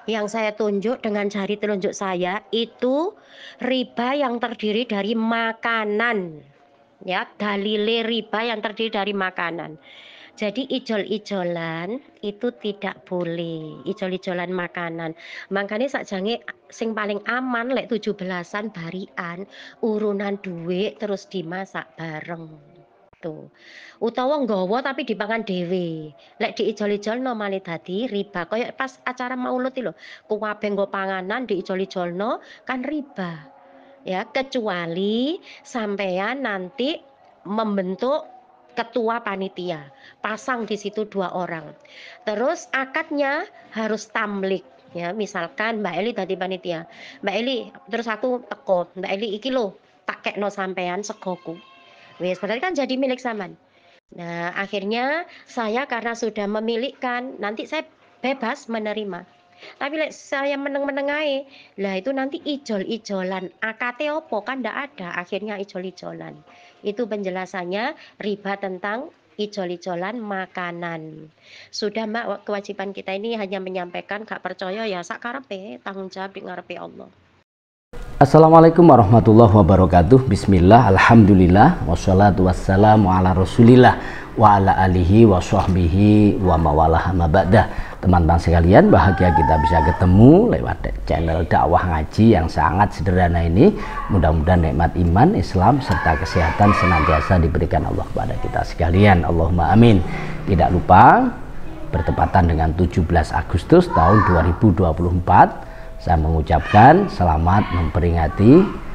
Yang saya tunjuk dengan jari telunjuk saya itu riba yang terdiri dari makanan. Ya, dalile riba yang terdiri dari makanan. Jadi ijol-ijolan itu tidak boleh, ijol-ijolan makanan. Makanya sakjange sing paling aman lek 17-an barian, urunan duit terus dimasak bareng. Tuh. Utawa nggawa tapi dipangan dhewe. Lek diijol-ijolno malah dadi riba. Kayak pas acara maulud iki lho, kuwabe nggo panganan diijol-ijolno kan riba. Ya, kecuali sampean nanti membentuk ketua panitia, pasang di situ 2 orang. Terus akadnya harus tamlik, ya, misalkan Mbak Eli dadi panitia. Mbak Eli, terus aku teko, Mbak Eli iki lho, tak kekno sampean segoku. Wis, berarti kan jadi milik sampean. Nah, akhirnya saya karena sudah memilihkan, nanti saya bebas menerima. Tapi lek saya meneng-meneng ae, lah itu nanti ijol-ijolan. AKT opo kan ndak ada, akhirnya ijol-ijolan. Itu penjelasannya riba tentang ijol-ijolan makanan. Sudah Mbak, kewajiban kita ini hanya menyampaikan, gak percaya ya sak karepe, tanggung jawab di ngarepe Allah. Assalamualaikum warahmatullahi wabarakatuh. Bismillah, alhamdulillah, wassalatu wassalamu ala rasulillah wa ala alihi wa sahbihi wa mawalah ma ba'dah. Teman-teman sekalian, bahagia kita bisa ketemu lewat channel dakwah ngaji yang sangat sederhana ini. Mudah-mudahan nikmat iman, Islam, serta kesehatan senantiasa diberikan Allah kepada kita sekalian. Allahumma amin. Tidak lupa, bertepatan dengan 17 Agustus tahun 2024, saya mengucapkan selamat memperingati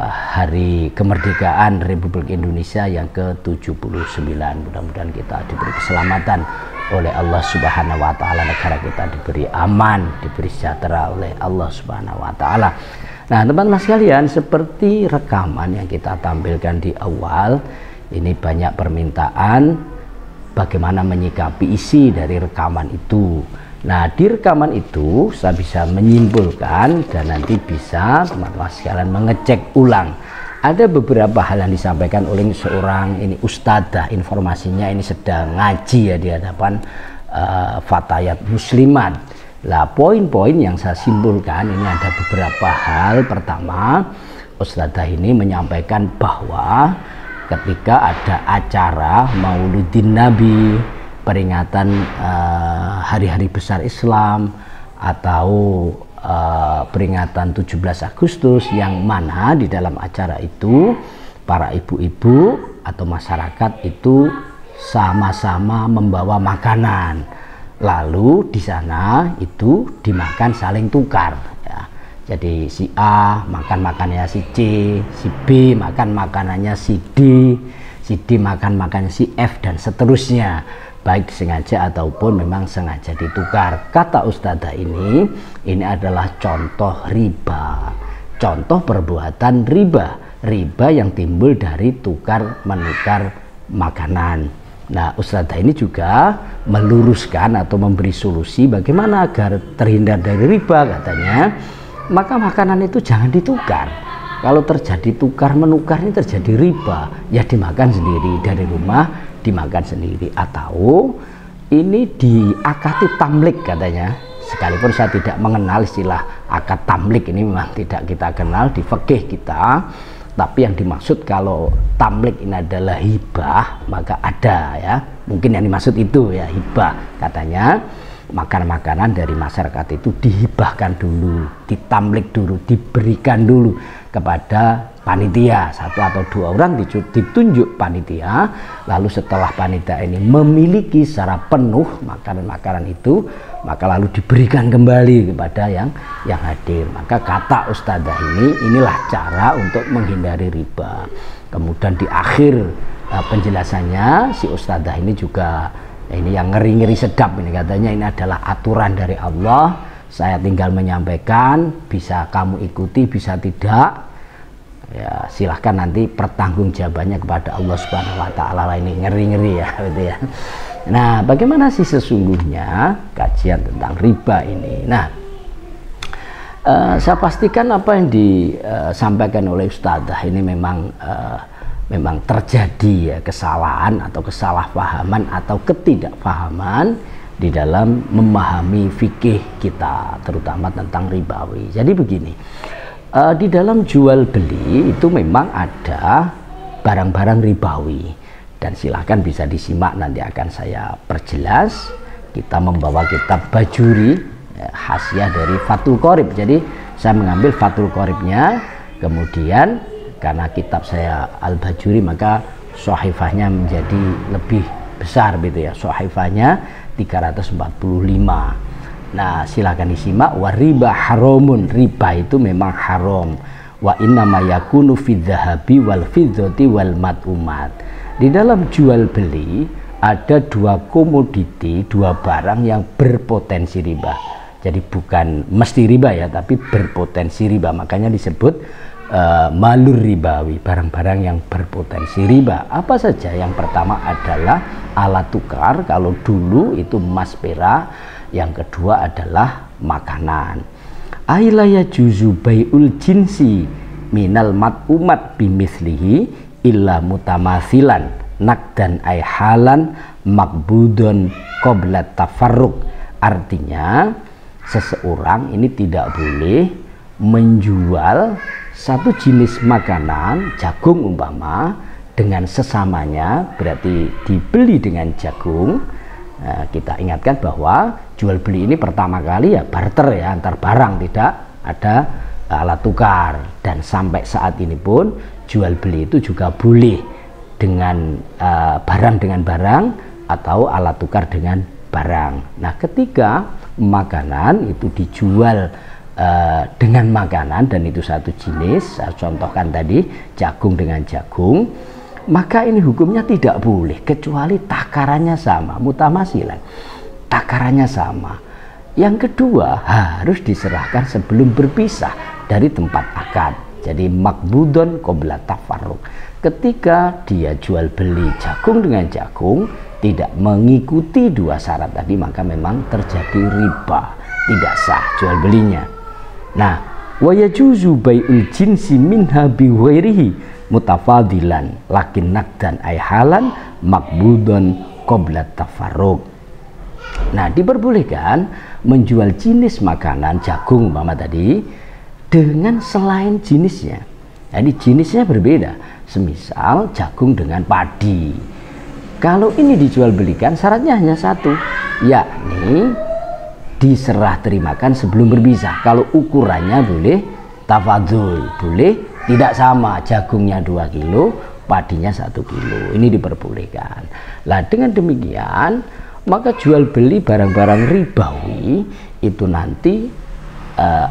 Hari Kemerdekaan Republik Indonesia yang ke-79. Mudah-mudahan kita diberi keselamatan oleh Allah Subhanahu wa taala, negara kita diberi aman, diberi sejahtera oleh Allah Subhanahu wa taala. Nah, teman-teman sekalian, seperti rekaman yang kita tampilkan di awal, ini banyak permintaan bagaimana menyikapi isi dari rekaman itu. Nah, di rekaman itu saya bisa menyimpulkan dan nanti bisa teman-teman sekalian mengecek ulang. Ada beberapa hal yang disampaikan oleh seorang ini ustadzah, informasinya ini sedang ngaji ya di hadapan fatayat muslimat. Lah, poin-poin yang saya simpulkan ini ada beberapa hal. Pertama, ustadzah ini menyampaikan bahwa ketika ada acara Mauludin Nabi, peringatan hari-hari besar Islam atau peringatan 17 Agustus, yang mana di dalam acara itu para ibu-ibu atau masyarakat itu sama-sama membawa makanan, lalu di sana itu dimakan saling tukar ya. Jadi si A makan makanannya si C, si B makan makanannya si D, si D makan makanannya si F, dan seterusnya, baik sengaja ataupun memang sengaja ditukar. Kata ustadzah ini adalah contoh riba, contoh perbuatan riba yang timbul dari tukar menukar makanan. Nah, ustadzah ini juga meluruskan atau memberi solusi bagaimana agar terhindar dari riba. Katanya, maka makanan itu jangan ditukar. Kalau terjadi tukar menukar ini terjadi riba, ya dimakan sendiri dari rumah, dimakan sendiri, atau ini diakati tamlik katanya. Sekalipun saya tidak mengenal istilah akad tamlik, ini memang tidak kita kenal di fikih kita, tapi yang dimaksud kalau tamlik ini adalah hibah, maka ada ya, mungkin yang dimaksud itu ya hibah. Katanya makanan-makanan dari masyarakat itu dihibahkan dulu, ditamlik dulu, diberikan dulu kepada panitia, 1 atau 2 orang ditunjuk panitia, lalu setelah panitia ini memiliki secara penuh makanan-makanan itu, maka lalu diberikan kembali kepada yang hadir. Maka kata ustadzah inilah cara untuk menghindari riba. Kemudian di akhir penjelasannya si ustadzah ini juga, ini yang ngeri-ngeri sedap ini, katanya ini adalah aturan dari Allah, saya tinggal menyampaikan, bisa kamu ikuti bisa tidak, ya silahkan nanti pertanggungjawabannya kepada Allah Subhanahu wa taala. Ini ngeri-ngeri ya gitu ya. Nah, bagaimana sih sesungguhnya kajian tentang riba ini? Nah, saya pastikan apa yang disampaikan oleh ustadzah ini memang memang terjadi ya kesalahan atau kesalahpahaman atau ketidakpahaman di dalam memahami fikih kita, terutama tentang ribawi. Jadi begini, di dalam jual beli itu memang ada barang-barang ribawi, dan silahkan bisa disimak, nanti akan saya perjelas. Kita membawa kitab Bajuri, hasiah dari Fathul Qorib. Jadi saya mengambil Fathul Qoribnya, kemudian karena kitab saya Al-Bajuri maka sohifahnya menjadi lebih besar gitu ya, sohifahnya 345. Nah silakan disimak. Wa riba haramun, riba itu memang haram. Wa innama yakunu fid dhahabi wal fiddati wal mat'umat. Di dalam jual beli ada dua komoditi, dua barang yang berpotensi riba. Jadi bukan mesti riba ya, tapi berpotensi riba, makanya disebut malur ribawi, barang-barang yang berpotensi riba. Apa saja? Yang pertama adalah alat tukar, kalau dulu itu emas perak. Yang kedua adalah makanan. Ailaya juzu bai'ul jinsi minal mat'umat bimithlihi illa mutamathilan nakdan ay halan makbudon qoblat tafarruq. Artinya seseorang ini tidak boleh menjual satu jenis makanan, jagung umpama, dengan sesamanya, berarti dibeli dengan jagung. Nah, kita ingatkan bahwa jual beli ini pertama kali ya barter ya, antar barang, tidak ada alat tukar. Dan sampai saat ini pun jual beli itu juga boleh dengan barang dengan barang atau alat tukar dengan barang. Nah ketika makanan itu dijual dengan makanan dan itu satu jenis, saya contohkan tadi jagung dengan jagung, maka ini hukumnya tidak boleh kecuali takarannya sama, mutamasilan, takarannya sama. Yang kedua, harus diserahkan sebelum berpisah dari tempat akad. Jadi makbudon qobla tafarruq. Ketika dia jual beli jagung dengan jagung tidak mengikuti dua syarat tadi, maka memang terjadi riba, tidak sah jual belinya. Nah, wa yajuzu bai'ul jinsi minha bi ghairihi mutafadilan lakin nakdan ay halan makbudon qobla tafarruq. Nah, diperbolehkan menjual jenis makanan jagung umpama tadi dengan selain jenisnya. Jadi jenisnya berbeda. Semisal jagung dengan padi. Kalau ini dijual belikan syaratnya hanya satu, yakni diserah terimakan sebelum berpisah. Kalau ukurannya boleh tafadul, boleh tidak sama, jagungnya 2 kilo, padinya 1 kilo. Ini diperbolehkan. Nah, dengan demikian maka jual beli barang-barang ribawi itu nanti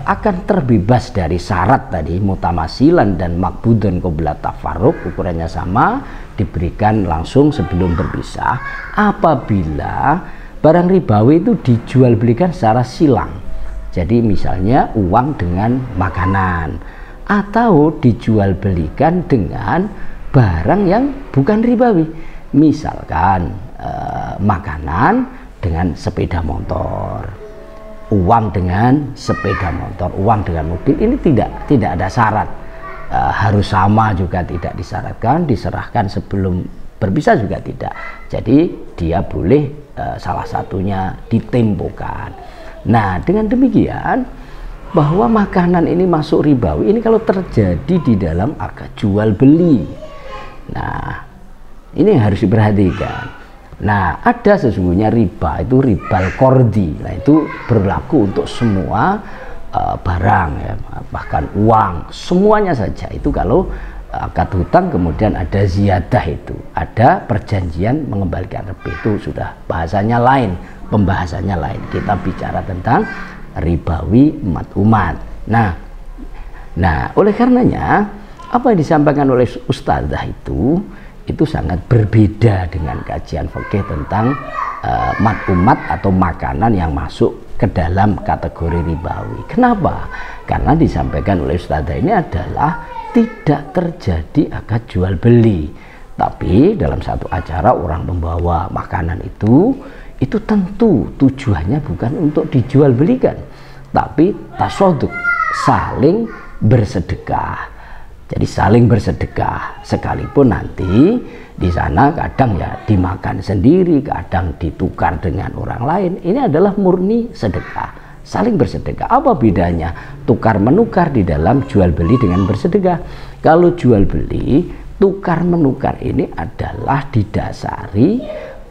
akan terbebas dari syarat tadi mutamasilan dan makbudun qobla tafarruq, ukurannya sama, diberikan langsung sebelum berpisah. Apabila barang ribawi itu dijual belikan secara silang, jadi misalnya uang dengan makanan, atau dijual belikan dengan barang yang bukan ribawi, misalkan makanan dengan sepeda motor, uang dengan sepeda motor, uang dengan mobil, ini tidak ada syarat, harus sama juga tidak disyaratkan, diserahkan sebelum berpisah juga tidak. Jadi dia boleh salah satunya ditempokan. Nah dengan demikian bahwa makanan ini masuk ribawi ini kalau terjadi di dalam akad jual beli. Nah ini harus diperhatikan. Nah ada sesungguhnya riba, itu ribal kordi. Nah itu berlaku untuk semua barang ya, bahkan uang, semuanya saja. Itu kalau akad hutang kemudian ada ziyadah, itu ada perjanjian mengembalikan lebih, itu sudah bahasanya lain, pembahasannya lain. Kita bicara tentang ribawi mat'umat. Nah oleh karenanya apa yang disampaikan oleh ustadzah itu sangat berbeda dengan kajian fikih tentang mat'umat atau makanan yang masuk ke dalam kategori ribawi. Kenapa? Karena disampaikan oleh ustadzah ini adalah tidak terjadi akad jual beli, tapi dalam satu acara orang membawa makanan itu tentu tujuannya bukan untuk dijual belikan, tapi tasoduk, saling bersedekah. Jadi saling bersedekah, sekalipun nanti di sana kadang ya dimakan sendiri, kadang ditukar dengan orang lain. Ini adalah murni sedekah, saling bersedekah. Apa bedanya tukar menukar di dalam jual beli dengan bersedekah? Kalau jual beli, tukar menukar ini adalah didasari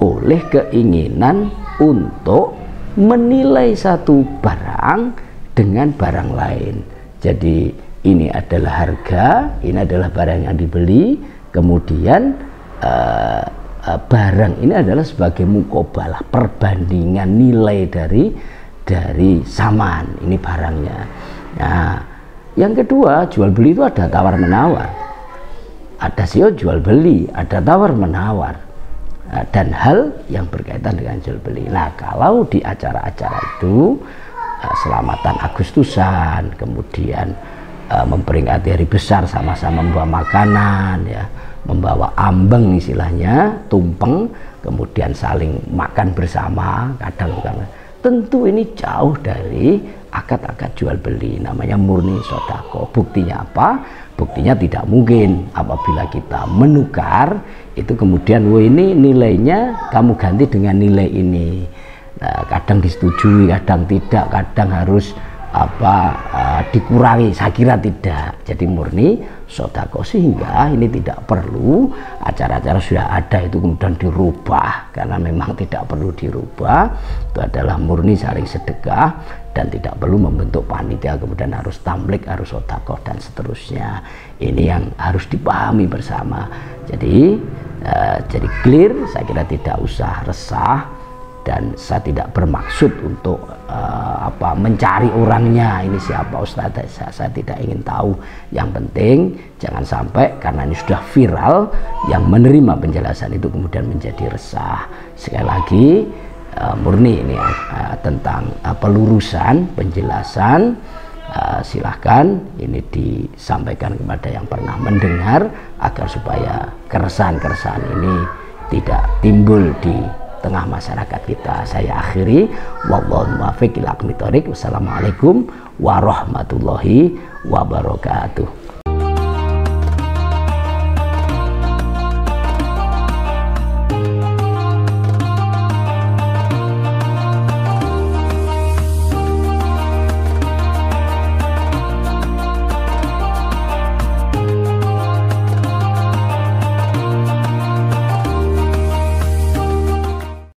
oleh keinginan untuk menilai satu barang dengan barang lain. Jadi ini adalah harga, ini adalah barang yang dibeli, kemudian barang ini adalah sebagai mukobalah, perbandingan nilai dari saman ini barangnya. Nah, yang kedua, jual beli itu ada tawar menawar, ada sio jual beli, ada tawar menawar, dan hal yang berkaitan dengan jual beli. Nah, kalau di acara-acara itu selamatan Agustusan, kemudian memperingati hari besar, sama-sama membawa makanan, ya, membawa ambeng istilahnya, tumpeng, kemudian saling makan bersama, kadang tentu ini jauh dari akad-akad jual beli, namanya murni sodako. Buktinya apa? Buktinya tidak mungkin apabila kita menukar itu kemudian ini nilainya kamu ganti dengan nilai ini. Nah, kadang disetujui, kadang tidak, kadang harus dikurangi. Saya kira tidak. Jadi murni sodako, sehingga ini tidak perlu acara-acara sudah ada itu kemudian dirubah, karena memang tidak perlu dirubah. Itu adalah murni saling sedekah dan tidak perlu membentuk panitia kemudian harus tamlik, harus sodako dan seterusnya. Ini yang harus dipahami bersama. Jadi clear, saya kira tidak usah resah. Dan saya tidak bermaksud untuk mencari orangnya, ini siapa Ustaz, saya tidak ingin tahu. Yang penting jangan sampai karena ini sudah viral, yang menerima penjelasan itu kemudian menjadi resah. Sekali lagi murni ini tentang pelurusan penjelasan, silahkan ini disampaikan kepada yang pernah mendengar agar supaya keresahan-keresahan ini tidak timbul di tengah masyarakat kita. Saya akhiri, wallahu muwaffiq ila aqwamit thoriq. Wassalamualaikum warahmatullahi wabarakatuh.